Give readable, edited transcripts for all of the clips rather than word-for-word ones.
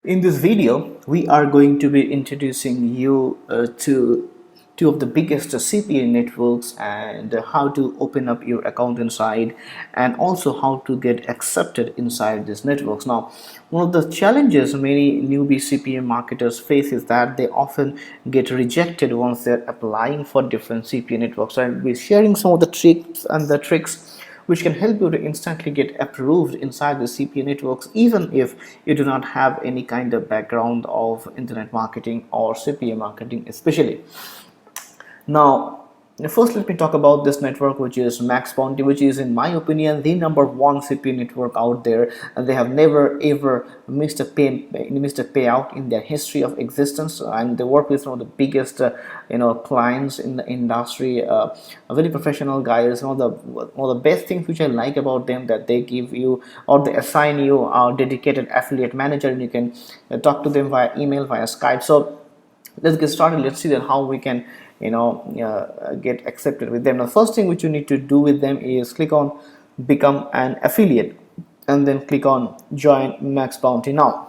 In this video, we are going to be introducing you to two of the biggest CPA networks and how to open up your account inside, and also how to get accepted inside these networks. Now, one of the challenges many newbie CPA marketers face is that they often get rejected once they're applying for different CPA networks. So I'll be sharing some of the tricks and the tricks which can help you to instantly get approved inside the CPA networks, even if you do not have any kind of background of internet marketing or CPA marketing especially. Now, first let me talk about this network, which is Max Bounty, which is in my opinion the number one CPA network out there, and they have never ever missed a payout in their history of existence, and they work with some of the biggest clients in the industry, very professional guys. One of the best things which I like about them, that they give you or they assign you a dedicated affiliate manager, and you can talk to them via email, via Skype. So let's get started. Let's see that how we can get accepted with them. Now, first thing which you need to do with them is click on become an affiliate and then click on join Max Bounty now.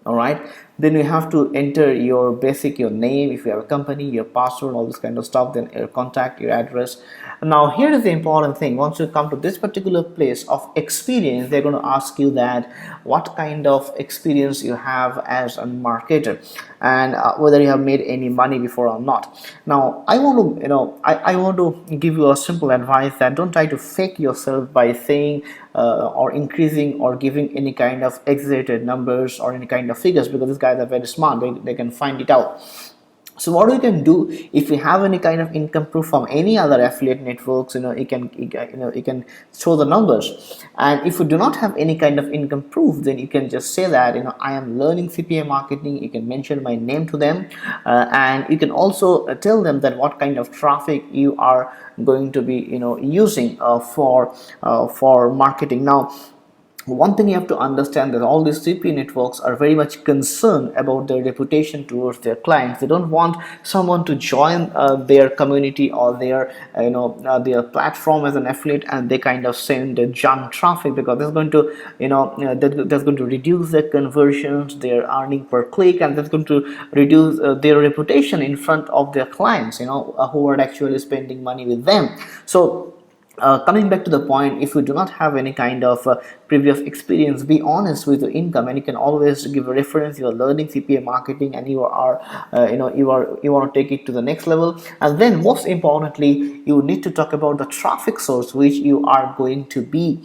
All right, then you have to enter your name, if you have a company, your password, all this kind of stuff, then your contact, your address. Now here is the important thing: once you come to this particular place of experience, they're going to ask you that what kind of experience you have as a marketer, and whether you have made any money before or not. Now I want to I want to give you a simple advice that don't try to fake yourself by saying or increasing or giving any kind of exaggerated numbers or any kind of figures, because these guys are very smart. They can find it out. So what you can do, if you have any kind of income proof from any other affiliate networks, you can show the numbers. And if you do not have any kind of income proof, then you can just say that I am learning CPA marketing. You can mention my name to them, and you can also tell them that what kind of traffic you are going to be using for marketing. Now, one thing you have to understand, that all these CPA networks are very much concerned about their reputation towards their clients. They don't want someone to join their community or their their platform as an affiliate, and they kind of send junk traffic, because that's going to that's going to reduce their conversions, their earning per click, and that's going to reduce their reputation in front of their clients who are actually spending money with them. So coming back to the point, if you do not have any kind of previous experience, be honest with your income, and you can always give a reference. You are learning CPA marketing, and you want to take it to the next level. And then most importantly, you need to talk about the traffic source which you are going to be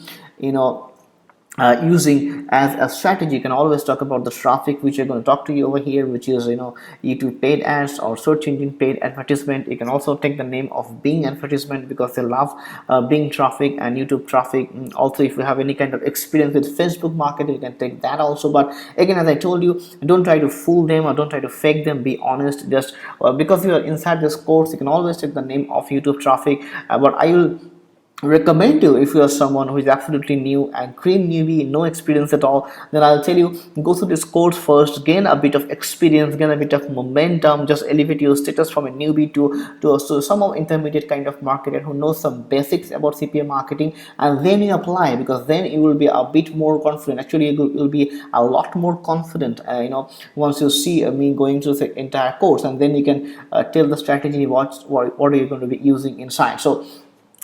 using as a strategy. You can always talk about the traffic which you're going to talk to you over here, which is YouTube paid ads or search engine paid advertisement. You can also take the name of Bing advertisement, because they love Bing traffic and YouTube traffic. Also, if you have any kind of experience with Facebook marketing, you can take that also. But again, as I told you, don't try to fool them or don't try to fake them. Be honest. Just because you are inside this course, you can always take the name of YouTube traffic. But I will recommend you, if you are someone who is absolutely new and green newbie, no experience at all, then I'll tell you, go through this course first, gain a bit of experience, gain a bit of momentum, just elevate your status from a newbie to some of intermediate kind of marketer who knows some basics about CPA marketing, and then you apply, because then you will be a bit more confident. Actually, you'll be a lot more confident once you see me going through the entire course, and then you can tell the strategy what are you going to be using inside. So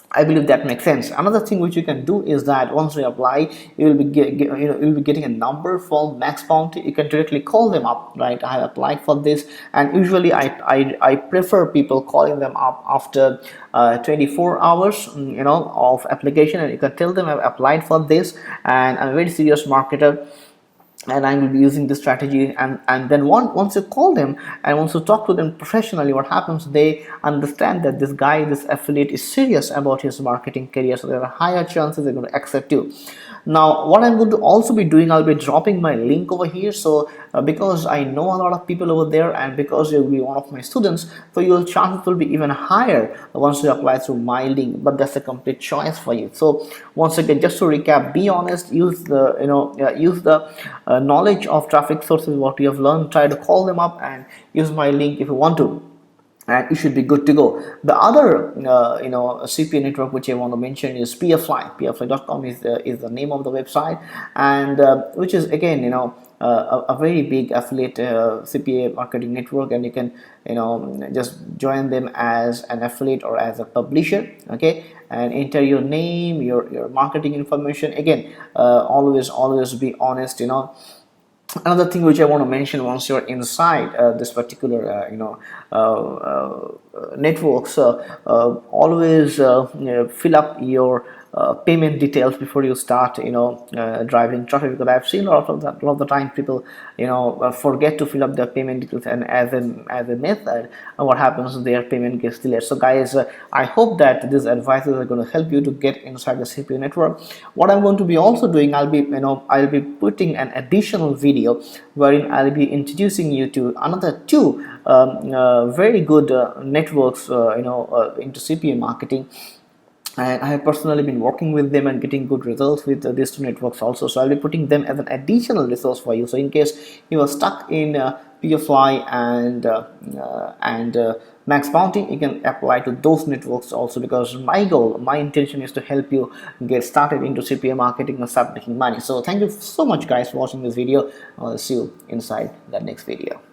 I believe that makes sense. Another thing which you can do is that once you apply, you will be you'll be getting a number from Max Bounty. You can directly call them up, right? I have applied for this, and usually I prefer people calling them up after 24 hours of application, and you can tell them I've applied for this and I'm a very serious marketer, and I will be using this strategy. And then once you call them and once you talk to them professionally, what happens, they understand that this affiliate is serious about his marketing career, so there are higher chances they're going to accept you. Now, what I'm going to also be doing, I'll be dropping my link over here. So because I know a lot of people over there, and because you'll be one of my students, so your chances will be even higher once you apply through my link. But that's a complete choice for you. So once again, just to recap, be honest, use the knowledge of traffic sources what you have learned, try to call them up and use my link if you want to, and you should be good to go. The other CPA network which I want to mention is PFly. PFly.com is the name of the website, and which is again a very big affiliate CPA marketing network, and you can just join them as an affiliate or as a publisher. Okay, and enter your name, your marketing information. Again, always be honest. Another thing which I want to mention, once you're inside this particular networks, always fill up your payment details before you start driving traffic, because I've seen a lot of the time people forget to fill up their payment details, and as a method, what happens, their payment gets delayed. So guys, I hope that these advices are going to help you to get inside the CPA network. What I'm going to be also doing, I'll be putting an additional video wherein I'll be introducing you to another two very good networks into CPA marketing, and I have personally been working with them and getting good results with these two networks also. So I'll be putting them as an additional resource for you. So in case you are stuck in PFI and Max Bounty, you can apply to those networks also, because my intention is to help you get started into CPA marketing and start making money. So thank you so much guys for watching this video. I'll see you inside the next video.